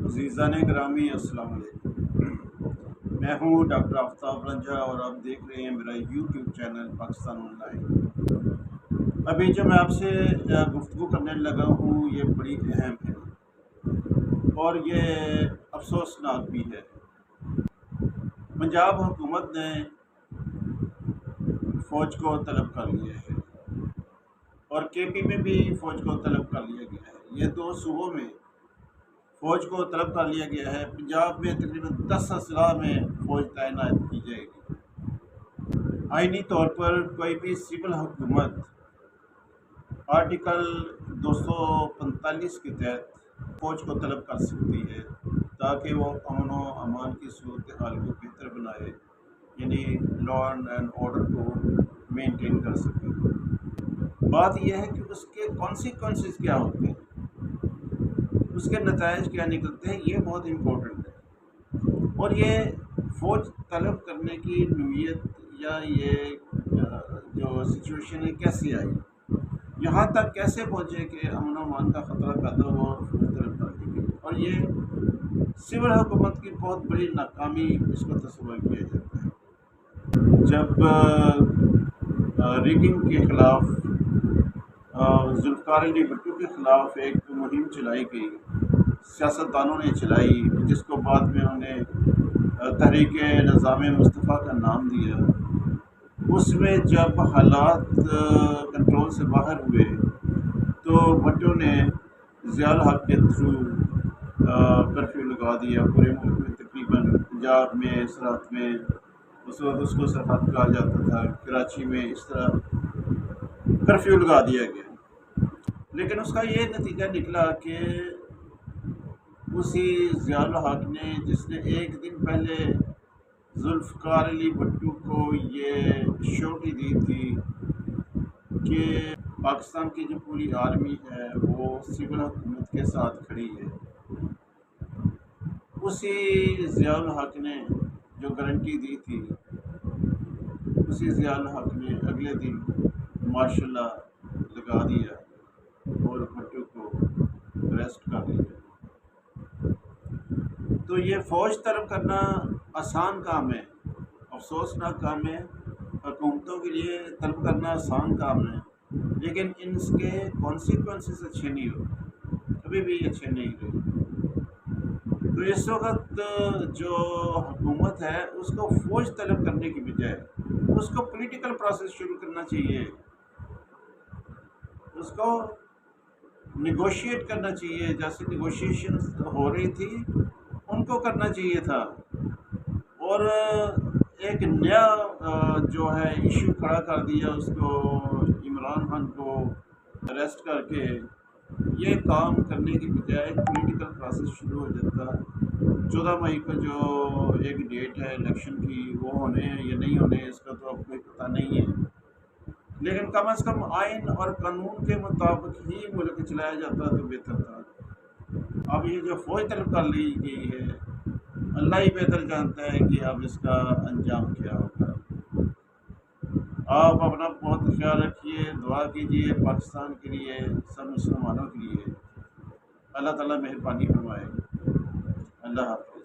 عزیزان گرامی السلام علیکم۔ میں ہوں ڈاکٹر آفتاب رنجا اور آپ دیکھ رہے ہیں میرا YouTube channel Pakistan on line. ابھی جو میں آپ سے گفتگو کرنے لگا ہوں یہ بڑی اہم ہے اور یہ افسوسناک بھی ہے۔ پنجاب حکومت نے فوج کو طلب کر لیا ہے اور کے پی میں بھی فوج کو طلب کر لیا گیا ہے۔ یہ دو صوبوں میں فوج کو طلب کر لیا گیا ہے۔ پنجاب میں تقریباً 10 اضلاع میں فوج تعینات کی جائے گی۔ آئینی طور پر کوئی بھی سول حکومت آرٹیکل 245 کے تحت فوج کو طلب کر سکتی ہے تاکہ وہ امن و امان کی صورتحال کو بہتر بنائے، یعنی لا اینڈ آرڈر کو مینٹین کر سکے۔ بات یہ ہے کہ اس کے کانسیکوینسز کیا ہوتے ہیں، اس کے نتائج کیا نکلتے ہیں، یہ بہت امپورٹنٹ ہے۔ اور یہ فوج طلب کرنے کی نوعیت یا یہ جو سچویشن ہے کیسے آئی، یہاں تک کیسے پہنچے کہ امن و امان کا خطرہ پیدا ہو اور فوج طلب کر دی گئی، اور یہ سول حکومت کی بہت بڑی ناکامی اس کو تصور کیا جاتا ہے۔ جب ریگنگ کے خلاف ذوالفقار علی بھٹو کے خلاف ایک مہم چلائی گئی، سیاستدانوں نے چلائی، جس کو بعد میں انہیں تحریک نظام مصطفیٰ کا نام دیا۔ اس میں جب حالات کنٹرول سے باہر ہوئے تو بھٹو نے ضیاء الحق کے تھرو کرفیو لگا دیا پورے ملک میں، تقریباً پنجاب میں، سرحد میں، اس وقت اس کو سرحد کہا جاتا تھا، کراچی میں اس طرح کرفیو لگا دیا گیا۔ لیکن اس کا یہ نتیجہ نکلا کہ اسی ضیاء الحق نے، جس نے ایک دن پہلے ذوالفقار علی بھٹو کو یہ شورٹی دی تھی کہ پاکستان کی جو پوری آرمی ہے وہ سول حکومت کے ساتھ کھڑی ہے، اسی ضیاء الحق نے جو گارنٹی دی تھی، اسی ضیاء الحق نے اگلے دن مارشل لا لگا دیا اور بھٹو کو اریسٹ کر لیا۔ تو یہ فوج طلب کرنا آسان کام ہے، افسوسناک کام ہے۔ حکومتوں کے لیے طلب کرنا آسان کام ہے، لیکن ان کے کانسیکوینسز اچھے نہیں ہوتے، کبھی بھی اچھے نہیں ہوتے۔ تو اس وقت جو حکومت ہے اس کو فوج طلب کرنے کی بجائے اس کو پولیٹیکل پروسیس شروع کرنا چاہیے، اس کو نیگوشیٹ کرنا چاہیے، جیسے نیگوشیشن ہو رہی تھی ان کو کرنا چاہیے تھا، اور ایک نیا جو ہے ایشو کھڑا کر دیا، اس کو عمران خان کو اریسٹ کر کے یہ کام کرنے کی بجائے پولیٹیکل پروسیس شروع ہو جاتا۔ 14 مئی کو جو ایک ڈیٹ ہے الیکشن کی، وہ ہونے ہیں یا نہیں ہونے اس کا تو اب کوئی پتہ نہیں ہے، لیکن کم از کم آئین اور قانون کے مطابق ہی ملک چلایا جاتا تو بہتر تھا۔ اب یہ جو فوج طلب کر لی گئی ہے، اللہ ہی بہتر جانتا ہے کہ اب اس کا انجام کیا ہوگا۔ آپ اپنا بہت خیال رکھیے، دعا کیجیے پاکستان کے لیے، سب مسلمانوں کے لیے۔ اللہ تعالیٰ مہربانی فرمائے۔ اللہ حافظ۔